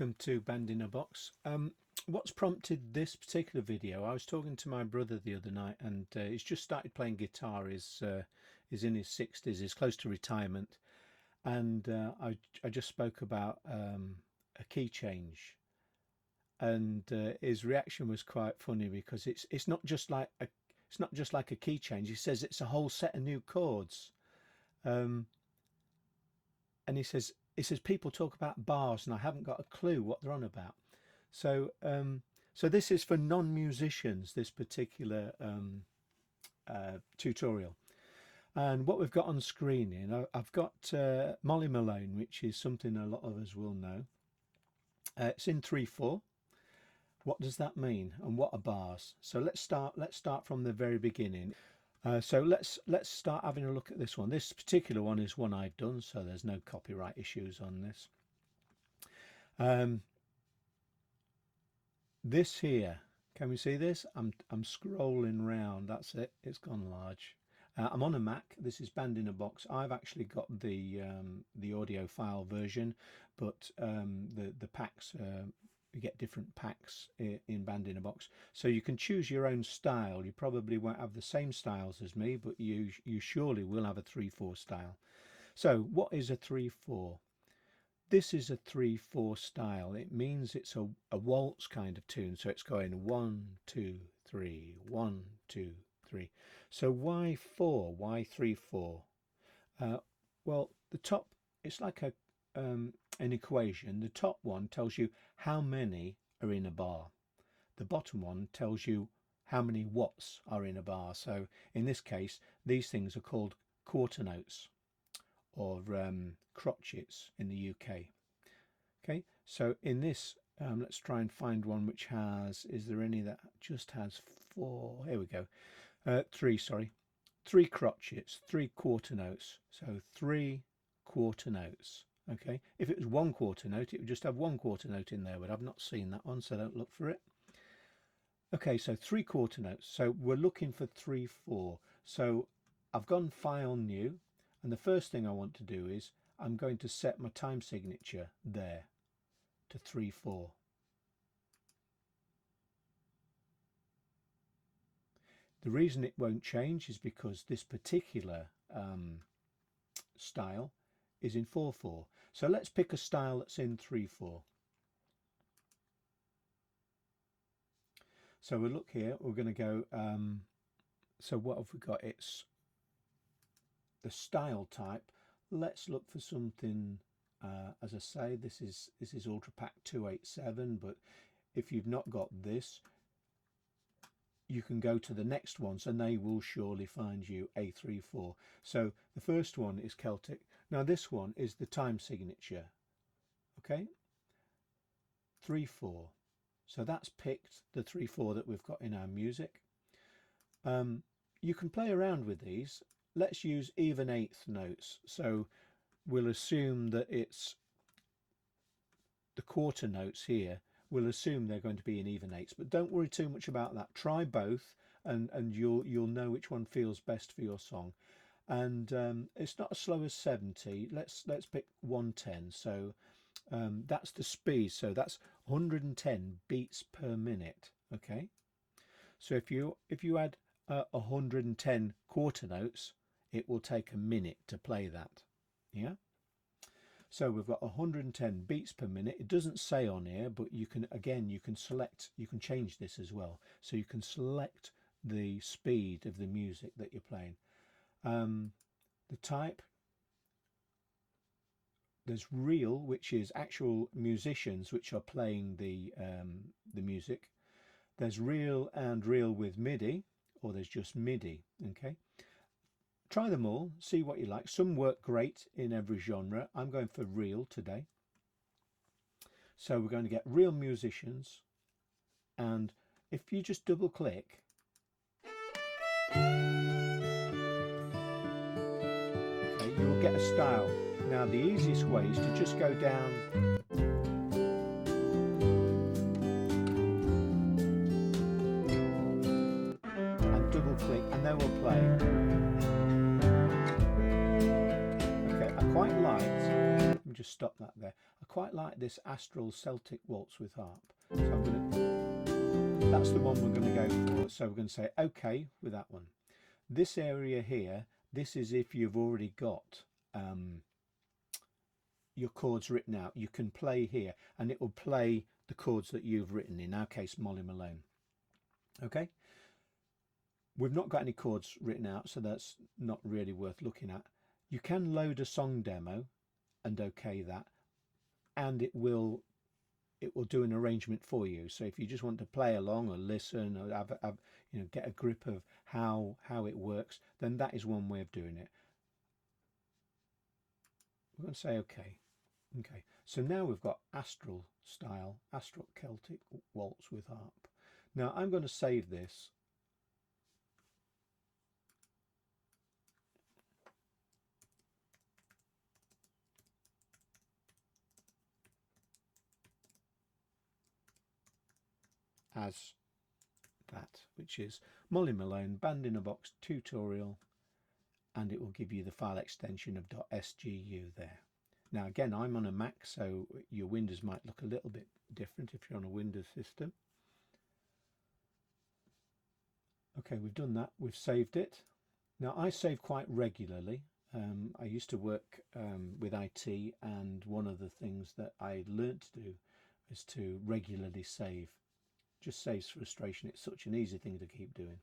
Welcome to Band in a Box. What's prompted this particular video? I was talking to my brother the other night, and he's just started playing guitar. He's in his 60s, he's close to retirement, and I just spoke about a key change, and his reaction was quite funny because it's not just like a key change. He says it's a whole set of new chords, and he says people talk about bars and I haven't got a clue what they're on about. So so this is for non-musicians, this particular tutorial. And what we've got on screen, I've got Molly Malone, which is something a lot of us will know. It's in 3/4. What does that mean, and what are bars? So let's start from the very beginning. So let's start having a look at this one. This particular one is one I've done, so there's no copyright issues on this. This here, can we see this? I'm scrolling round. That's it. It's gone large. I'm on a Mac. This is Band in a Box. I've actually got the audio file version, but the packs. You get different packs in Band in a Box, so you can choose your own style. You probably won't have the same styles as me, but you surely will have a 3/4 style. So what is a 3/4? This is a 3/4 style. It means it's a waltz kind of tune, so it's going 1 2 3 1 2 3. So why 4? Why 3/4? Well, the top, it's like an equation. The top one tells you how many are in a bar. The bottom one tells you how many watts are in a bar. So in this case, these things are called quarter notes, or crotchets in the UK. Okay, so in this, let's try and find one which has, is there any that just has 4? Here we go. 3, sorry. 3 crotchets, 3 quarter notes. So 3 quarter notes. Okay, if it was 1 quarter note, it would just have 1 quarter note in there, but I've not seen that one, so don't look for it. Okay, so 3 quarter notes. So we're looking for 3/4. So I've gone File, New, and the first thing I want to do is I'm going to set my time signature there to 3/4. The reason it won't change is because this particular style is in 4/4. So let's pick a style that's in 3/4. So we'll look here, we're going to go, so what have we got? It's the style type. Let's look for something, as I say, this is Ultra Pack 287, but if you've not got this, you can go to the next ones and they will surely find you a 3/4. So the first one is Celtic. Now this one is the time signature. Okay, 3/4. So that's picked the 3/4 that we've got in our music. You can play around with these. Let's use even eighth notes. So we'll assume that it's the quarter notes here. We'll assume they're going to be in even eighths, but don't worry too much about that. Try both, and you'll know which one feels best for your song. And it's not as slow as 70. Let's pick 110. So that's the speed. So that's 110 beats per minute. Okay. So if you add 110 quarter notes, it will take a minute to play that. Yeah. So we've got 110 beats per minute. It doesn't say on here, but you can, again, you can select, you can change this as well. So you can select the speed of the music that you're playing. The type, there's reel, which is actual musicians which are playing the music. There's reel and reel with MIDI, or there's just MIDI. Okay. Try them all, see what you like. Some work great in every genre. I'm going for reel today. So we're going to get real musicians, and if you just double click, okay, you'll get a style. Now the easiest way is to just go down and double click, and they will play. Okay, I quite liked, let me just stop stop that there. I quite like this Astral Celtic Waltz with harp. So I'm going to, that's the one we're going to go for. So we're going to say OK with that one. This area here, this is if you've already got your chords written out. You can play here and it will play the chords that you've written, in our case Molly Malone. Okay, we've not got any chords written out, so that's not really worth looking at. You can load a song demo and OK that, and it will do an arrangement for you. So if you just want to play along or listen or have you know, get a grip of how it works, then that is one way of doing it. We're going to say OK. Okay, so now we've got Astral style, Astral Celtic Waltz with harp. Now I'm going to save this. As that, which is Molly Malone Band in a Box tutorial, and it will give you the file extension of .sgu there. Now again, I'm on a Mac, so your Windows might look a little bit different if you're on a Windows system. Okay, we've done that, we've saved it. Now I save quite regularly. I used to work with IT, and one of the things that I learned to do is to regularly save. Just saves frustration. It's such an easy thing to keep doing.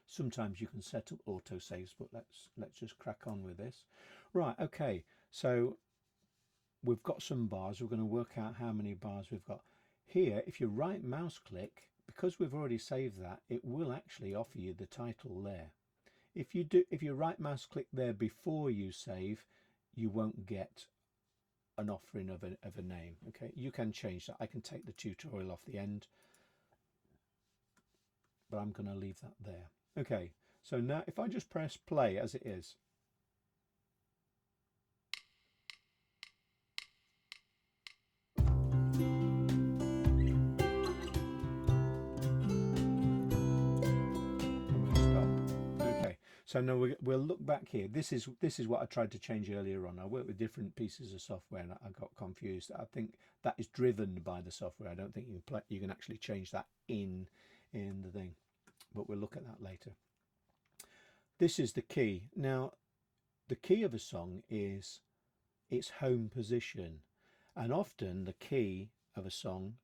Sometimes you can set up auto saves, but let's just crack on with this. Right, okay, so we've got some bars. We're going to work out how many bars we've got here. If you right mouse click, because we've already saved that, it will actually offer you the title there. If you right mouse click there before you save, you won't get an offering of a name. Okay, you can change that. I can take the tutorial off the end, but I'm going to leave that there. Okay, so now if I just press play as it is, so now we'll look back here. This is what I tried to change earlier on. I worked with different pieces of software and I got confused. I think that is driven by the software. I don't think you can actually change that in the thing, but we'll look at that later. This is the key. Now the key of a song is its home position, and often the key of a song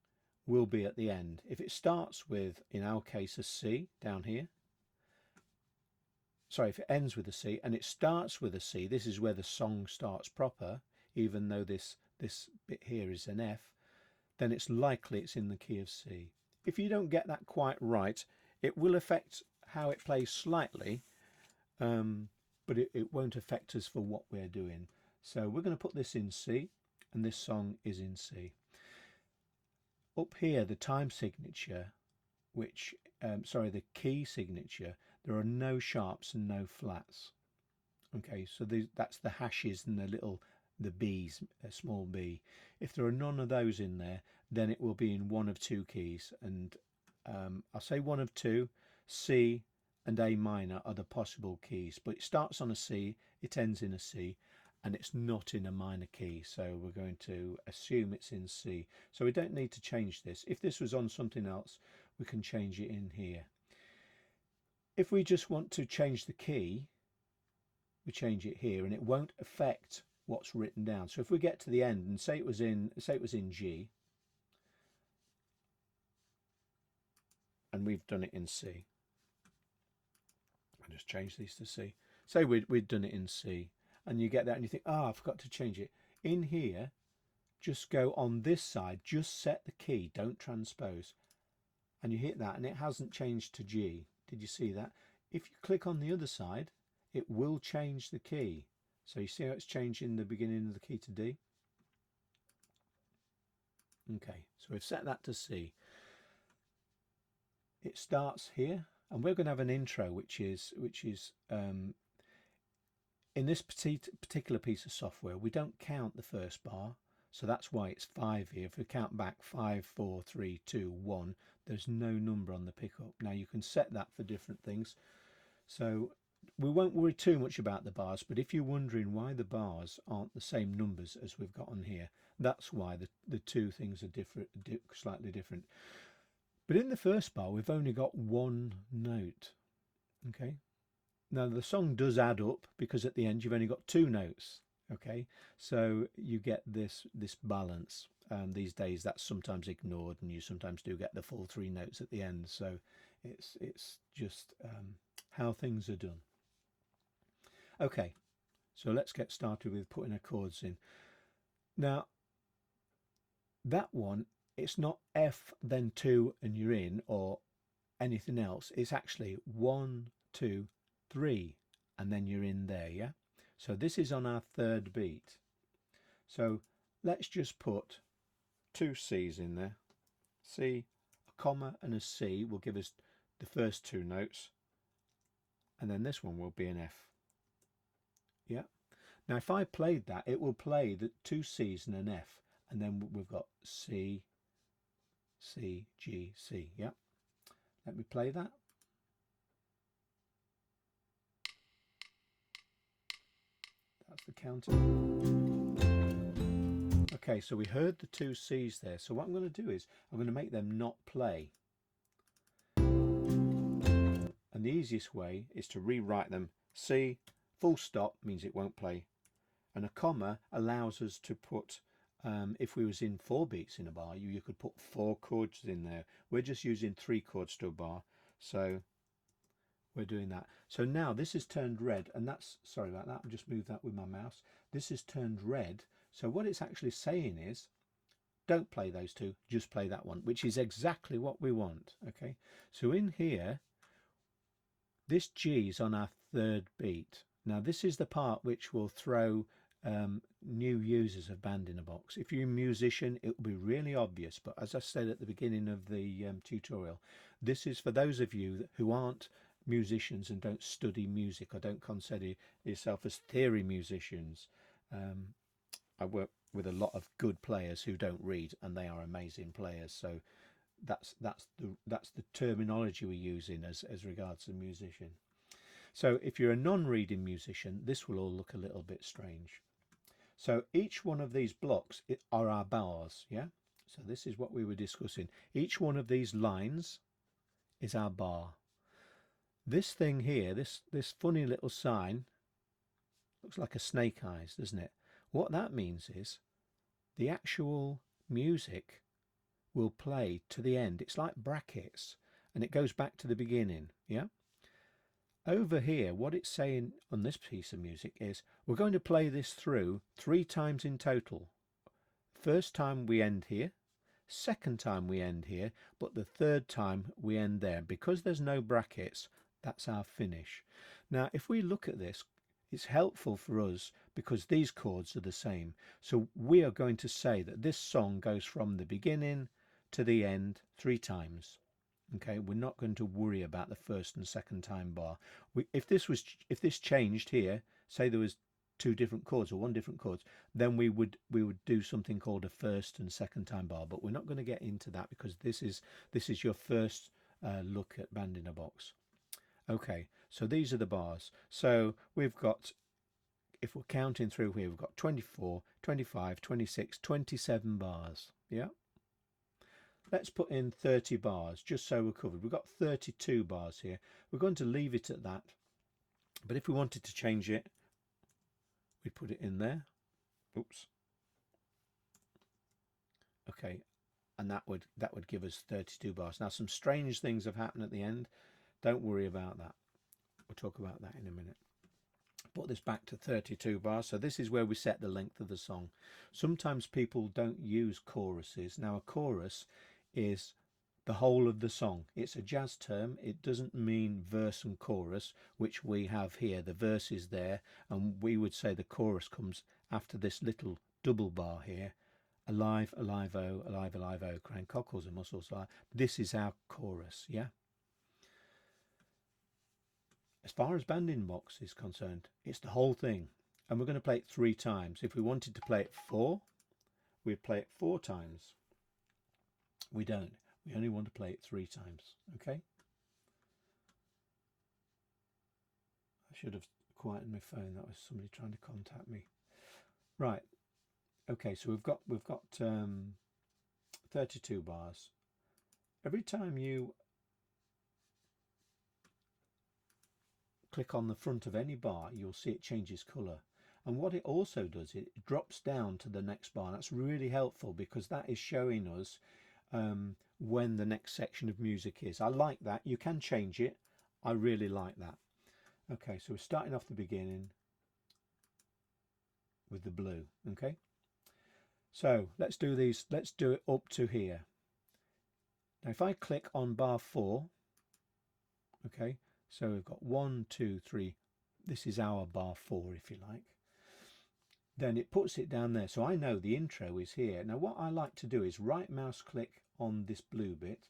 will be at the end. If it starts with, in our case, a C down here, sorry, if it ends with a C and it starts with a C, this is where the song starts proper, even though this bit here is an F, then it's likely it's in the key of C. If you don't get that quite right, it will affect how it plays slightly, but it won't affect us for what we're doing. So we're going to put this in C, and this song is in C. Up here, the time signature, which, sorry, the key signature, there are no sharps and no flats. Okay, so that's the hashes and the B's, a small B. If there are none of those in there, then it will be in one of two keys. And I'll say one of two. C and A minor are the possible keys, but it starts on a C, it ends in a C, and it's not in a minor key. So we're going to assume it's in C. So we don't need to change this. If this was on something else, we can change it in here. If we just want to change the key, we change it here, and it won't affect what's written down. So if we get to the end and say it was in G, and we've done it in C, I just change these to C. Say we'd done it in C, and you get that and you think, I forgot to change it. In here, just go on this side, just set the key, don't transpose, and you hit that and it hasn't changed to G. Did you see that? If you click on the other side, it will change the key. So you see how it's changing the beginning of the key to D? Okay, so we've set that to C. It starts here, and we're going to have an intro, which is in this particular piece of software, we don't count the first bar, so that's why it's 5 here. If we count back 5, 4, 3, 2, 1, there's no number on the pickup. Now you can set that for different things. So we won't worry too much about the bars, but if you're wondering why the bars aren't the same numbers as we've got on here, that's why the two things are different, slightly different. But in the first bar, we've only got one note. Okay. Now the song does add up because at the end you've only got two notes. Okay, so you get this balance. These days that's sometimes ignored, and you sometimes do get the full three notes at the end. So it's just how things are done. Okay, so let's get started with putting our chords in. Now that one, it's not F then 2 and you're in or anything else. It's actually 1, 2, 3 and then you're in there. Yeah, so this is on our third beat. So let's just put two C's in there. C, a comma and a C will give us the first two notes, and then this one will be an F. Yeah, now if I played that, it will play the two C's and an F, and then we've got C, C, G, C. Yeah, let me play that. That's the counting. Okay, so we heard the two C's there. So what I'm going to do is I'm going to make them not play. And the easiest way is to rewrite them. C, full stop means it won't play. And a comma allows us to put, if we was in 4 beats in a bar, you could put 4 chords in there. We're just using 3 chords to a bar. So we're doing that. So now this is turned red, and that's, sorry about that, I'll just move that with my mouse. This is turned red. So what it's actually saying is, don't play those two, just play that one, which is exactly what we want. Okay, so in here, this G is on our third beat. Now this is the part which will throw new users of Band in a Box. If you're a musician, it will be really obvious, but as I said at the beginning of the tutorial, this is for those of you who aren't musicians and don't study music or don't consider yourself as theory musicians. I work with a lot of good players who don't read, and they are amazing players. So that's the terminology we're using as regards to musician. So if you're a non-reading musician, this will all look a little bit strange. So each one of these blocks are our bars. Yeah. So this is what we were discussing. Each one of these lines is our bar. This thing here, this funny little sign, looks like a snake eyes, doesn't it? What that means is the actual music will play to the end. It's like brackets, and it goes back to the beginning. Yeah. Over here, what it's saying on this piece of music is we're going to play this through 3 times in total. First time we end here, second time we end here, but the third time we end there. Because there's no brackets, that's our finish. Now if we look at this, it's helpful for us because these chords are the same. So we are going to say that this song goes from the beginning to the end 3 times. Okay, we're not going to worry about the first and second time bar. If this changed here, say there was 2 different chords or 1 different chords, then we would do something called a first and second time bar. But we're not going to get into that because this is your first look at Band in a Box. Okay, so these are the bars. So we've got, if we're counting through here, we've got 24, 25, 26, 27 bars. Yeah. Let's put in 30 bars just so we're covered. We've got 32 bars here. We're going to leave it at that. But if we wanted to change it, we put it in there. Oops. Okay, and that would give us 32 bars. Now some strange things have happened at the end. Don't worry about that. We'll talk about that in a minute. Put this back to 32 bars. So this is where we set the length of the song. Sometimes people don't use choruses. Now a chorus is the whole of the song. It's a jazz term. It doesn't mean verse and chorus, which we have here. The verse is there, and we would say the chorus comes after this little double bar here. Alive, alive, oh, alive, alive, oh, crying cockles and mussels. This is our chorus, yeah? As far as Band in a Box is concerned, it's the whole thing. And we're going to play it 3 times. If we wanted to play it 4, we'd play it 4 times. We don't. We only want to play it 3 times. Okay? I should have quietened my phone. That was somebody trying to contact me. Right. Okay, so we've got 32 bars. Every time you click on the front of any bar, you'll see it changes colour. And what it also does, it drops down to the next bar. That's really helpful because that is showing us when the next section of music is. I like that. You can change it. I really like that. Okay, so we're starting off the beginning with the blue. Okay, so let's do these. Let's do it up to here. Now if I click on bar 4, okay, so we've got 1, 2, 3. This is our bar 4, if you like. Then it puts it down there. So I know the intro is here. Now what I like to do is right mouse click on this blue bit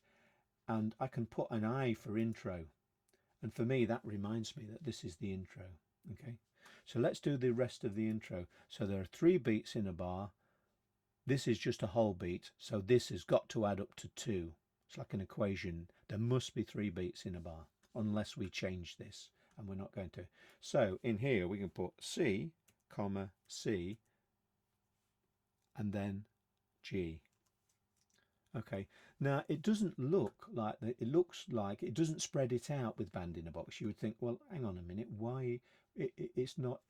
and I can put an I for intro. And for me, that reminds me that this is the intro. Okay, so let's do the rest of the intro. So there are 3 beats in a bar. This is just a whole beat. So this has got to add up to 2. It's like an equation. There must be 3 beats in a bar unless we change this, and we're not going to. So in here we can put C, comma, C, and then G. Okay, now it doesn't look like that. It looks like it doesn't spread it out with Band in a Box. You would think, well, hang on a minute, why it's not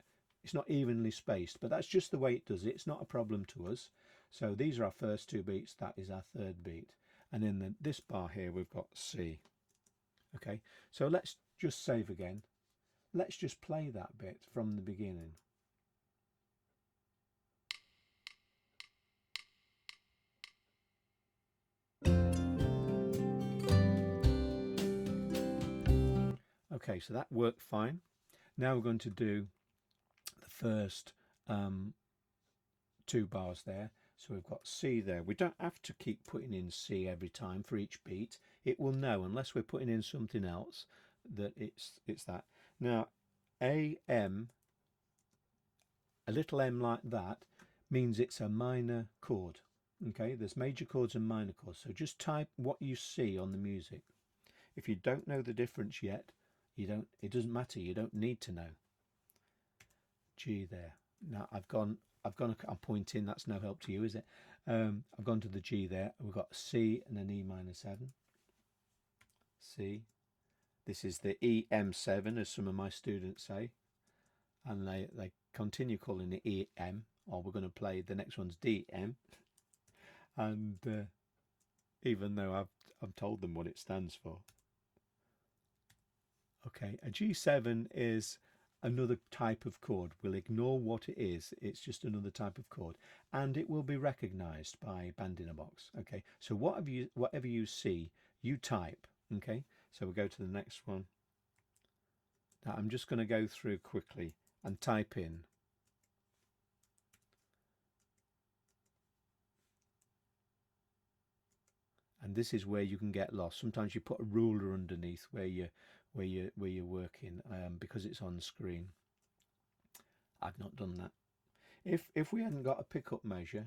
evenly spaced, but that's just the way it does it. It's not a problem to us. So these are our first 2 beats. That is our 3rd beat, and in this bar here we've got C. Okay, so let's just save again. Let's just play that bit from the beginning. Okay, so that worked fine. Now we're going to do the first 2 bars there. So we've got C there. We don't have to keep putting in C every time for each beat. It will know, unless we're putting in something else, that it's that. Now A, M, a little M like that means it's a minor chord. Okay, there's major chords and minor chords. So just type what you see on the music. If you don't know the difference yet, it doesn't matter. You don't need to know. G there. Now I'm pointing. That's no help to you, is it? I've gone to the G there. We've got C and an E minor 7. C. This is the EM7, as some of my students say, and they continue calling it EM. Or we're going to play the next one's DM, and even though I've told them what it stands for. Okay, a G7 is another type of chord. We'll ignore what it is. It's just another type of chord, and it will be recognized by Band in a Box. Okay, so whatever you see, you type. Okay, so we'll go to the next one. Now I'm just going to go through quickly and type in. And this is where you can get lost. Sometimes you put a ruler underneath where you're working because it's on the screen. I've not done that. If we hadn't got a pickup measure,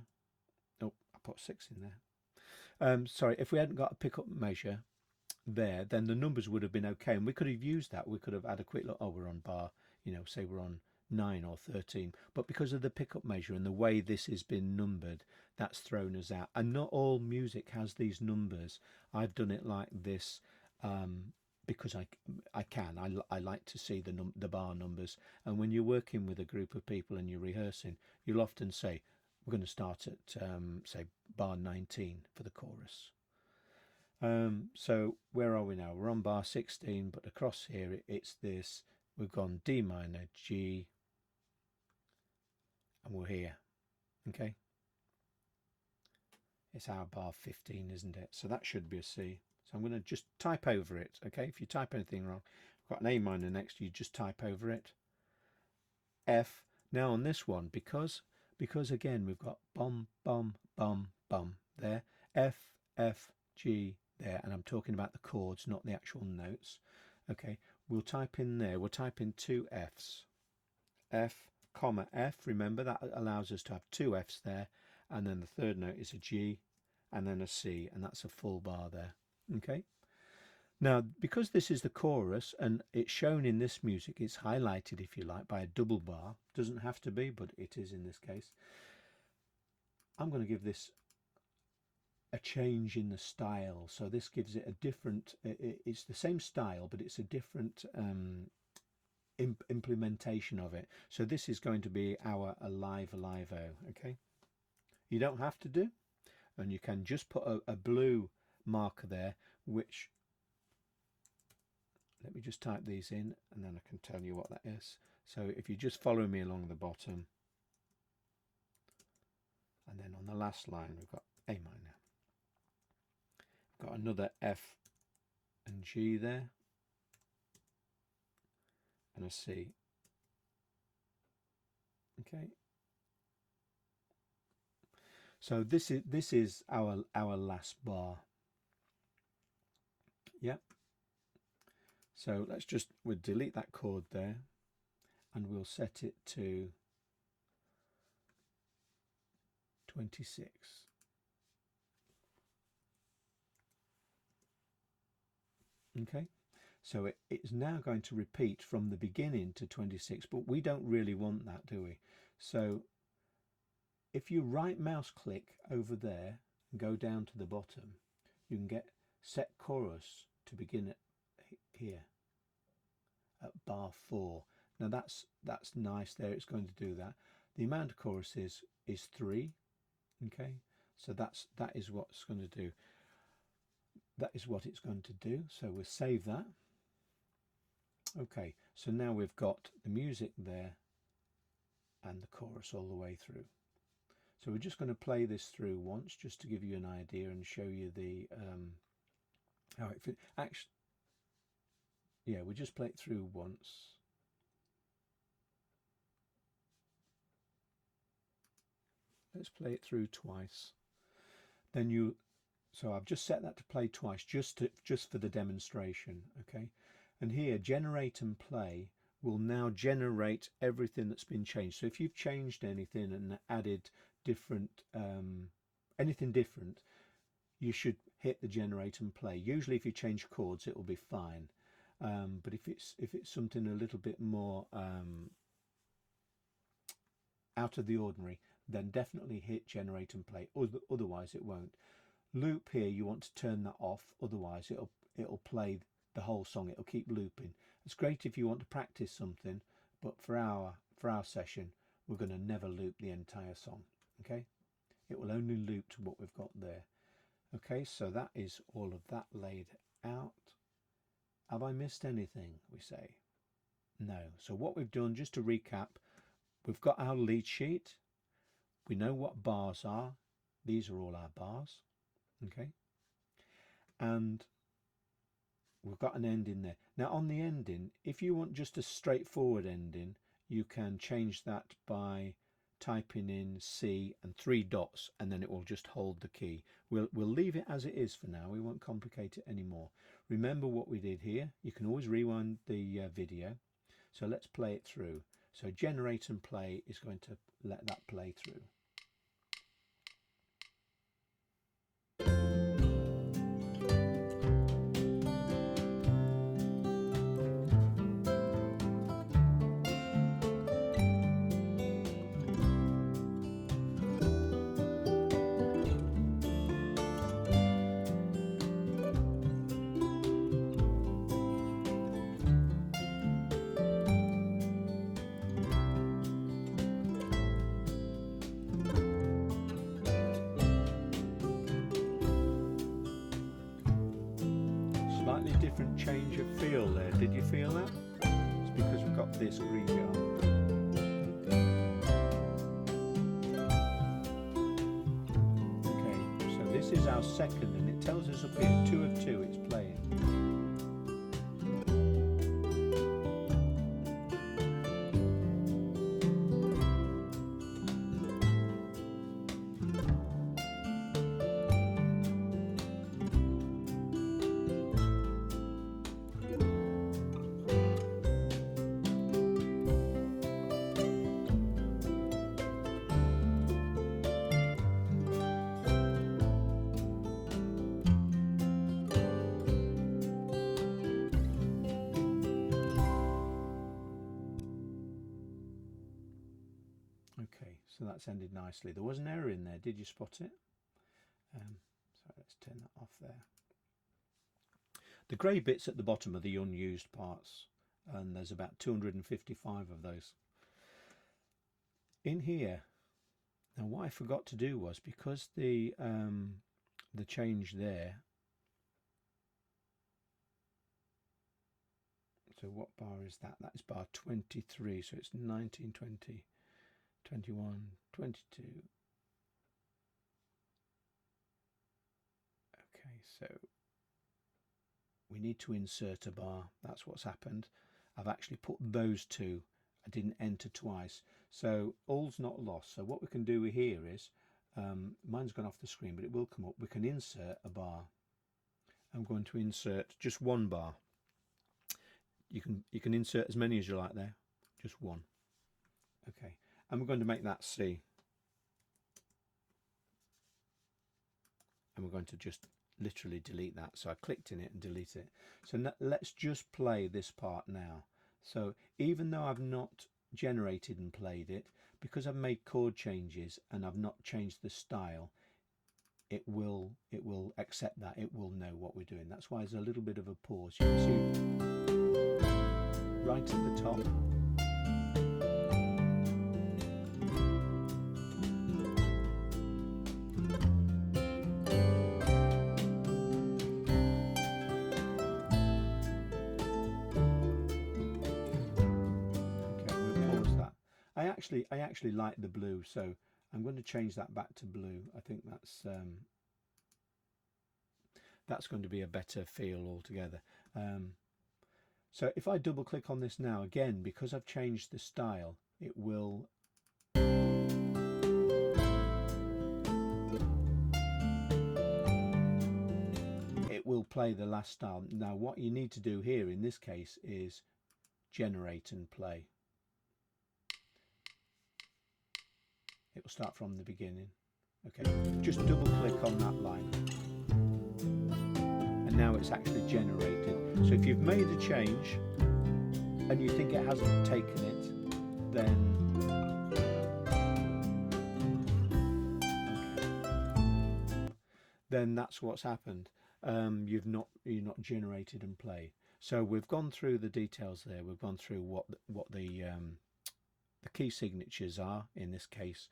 oh, I put 6 in there. Sorry, if we hadn't got a pickup measure there, then the numbers would have been okay, and we could have used that. We could have had a quick look. Oh, we're on bar, say we're on 9 or 13, but because of the pickup measure and the way this has been numbered, that's thrown us out. And not all music has these numbers. I've done it like this because I like to see the bar numbers. And when you're working with a group of people and you're rehearsing, you'll often say, we're going to start at say bar 19 for the chorus. So where are we now? We're on bar 16, but across here it's this. We've gone D minor, G, and we're here. Okay, it's our bar 15, isn't it? So that should be a C. So I'm going to just type over it. Okay, if you type anything wrong, I've got an A minor next, you just type over it. F. Now on this one, because again we've got bum bum bum bum there, F F G there, and I'm talking about the chords, not the actual notes. Okay, we'll type in there. We'll type in 2 Fs. F, comma F. Remember that allows us to have 2 Fs there, and then the 3rd note is a G, and then a C, and that's a full bar there. Okay. Now, because this is the chorus and it's shown in this music, it's highlighted, if you like, by a double bar. Doesn't have to be, but it is in this case. I'm going to give this a change in the style. So this gives it a different, it's the same style, but it's a different implementation of it. So this is going to be our Alive-O, okay? You don't have to do, and you can just put a blue marker there, which, let me just type these in and then I can tell you what that is. So if you just follow me along the bottom, and then on the last line we've got A minor. We've got another F and G there, and a C. Okay. So this is our last bar. Yep. So we'll delete that chord there, and we'll set it to 26. Okay, so it's now going to repeat from the beginning to 26, but we don't really want that, do we? So if you right mouse click over there and go down to the bottom, you can get set chorus to begin at here at bar 4. Now that's nice there, it's going to do that. The amount of choruses is 3. Okay, so that is what it's going to do. That is what it's going to do. So we'll save that. Okay, so now we've got the music there and the chorus all the way through. So we're just going to play this through once, just to give you an idea and show you the how it fits. Actually, yeah, we'll just play it through once. Let's play it through twice. Then so I've just set that to play twice, just for the demonstration, okay? And here, generate and play will now generate everything that's been changed. So if you've changed anything and added different, anything different, you should hit the generate and play. Usually if you change chords, it will be fine. But if it's something a little bit more out of the ordinary, then definitely hit generate and play. Otherwise it won't. Loop here, you want to turn that off, otherwise it'll play the whole song, it'll keep looping. It's great if you want to practice something, but for our session we're going to never loop the entire song, okay? It will only loop to what we've got there. Okay, so that is all of that laid out. Have I missed anything, we say? No. So what we've done, just to recap, we've got our lead sheet, we know what bars are, these are all our bars, okay, and we've got an ending there. Now on the ending, if you want just a straightforward ending, you can change that by typing in C and 3 dots, and then it will just hold the key. We'll leave it as it is for now, we won't complicate it anymore. Remember what we did here, you can always rewind the video. So let's play it through. So generate and play is going to let that play through. Slightly different change of feel there. Did you feel that? It's because we've got this green jar. Okay, so this is our second, and it tells us up here 2 of 2 it's playing. that's ended nicely. There was an error in there. Did you spot it? So let's turn that off there. The grey bits at the bottom are the unused parts, and there's about 255 of those. In here, now what I forgot to do was, because the change there, so what bar is that? That is bar 23, so it's 19, 20, 21, 22. Okay, so we need to insert a bar. That's what's happened. I've actually put those two. I didn't enter twice. So all's not lost. So what we can do here is, mine's gone off the screen, but it will come up. We can insert a bar. I'm going to insert just one bar. You can insert as many as you like there. Just one. Okay. And we're going to make that C. And we're going to just literally delete that. So I clicked in it and delete it. So let's just play this part now. So even though I've not generated and played it, because I've made chord changes and I've not changed the style, it will accept that. It will know what we're doing. That's why there's a little bit of a pause. You can see right at the top. I actually like the blue, so I'm going to change that back to blue. I think that's going to be a better feel altogether. So if I double click on this now, again, because I've changed the style, it will play the last style. Now what you need to do here in this case is generate and play. It will start from the beginning. Okay, just double click on that line and now it's actually generated. So if you've made a change and you think it hasn't taken it, then then that's what's happened. You're not generated and played. So we've gone through the details there. We've gone through what the key signatures are in this case.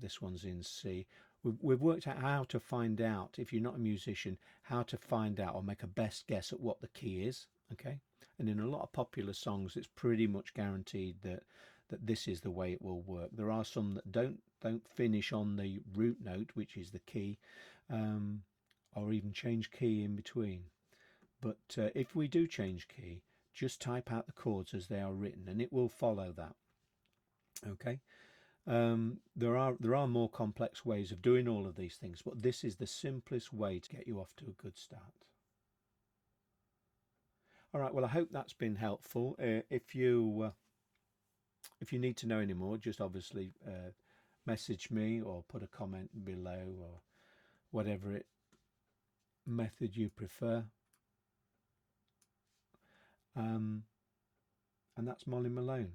This one's in C. We've worked out how to find out, if you're not a musician, how to find out or make a best guess at what the key is. Okay, and in a lot of popular songs, it's pretty much guaranteed that this is the way it will work. There are some that don't finish on the root note, which is the key, or even change key in between. But if we do change key, just type out the chords as they are written, and it will follow that. Okay. There are more complex ways of doing all of these things, but this is the simplest way to get you off to a good start. All right, well, I hope that's been helpful. If you need to know any more, just obviously message me or put a comment below, or whatever method you prefer. And that's Molly Malone.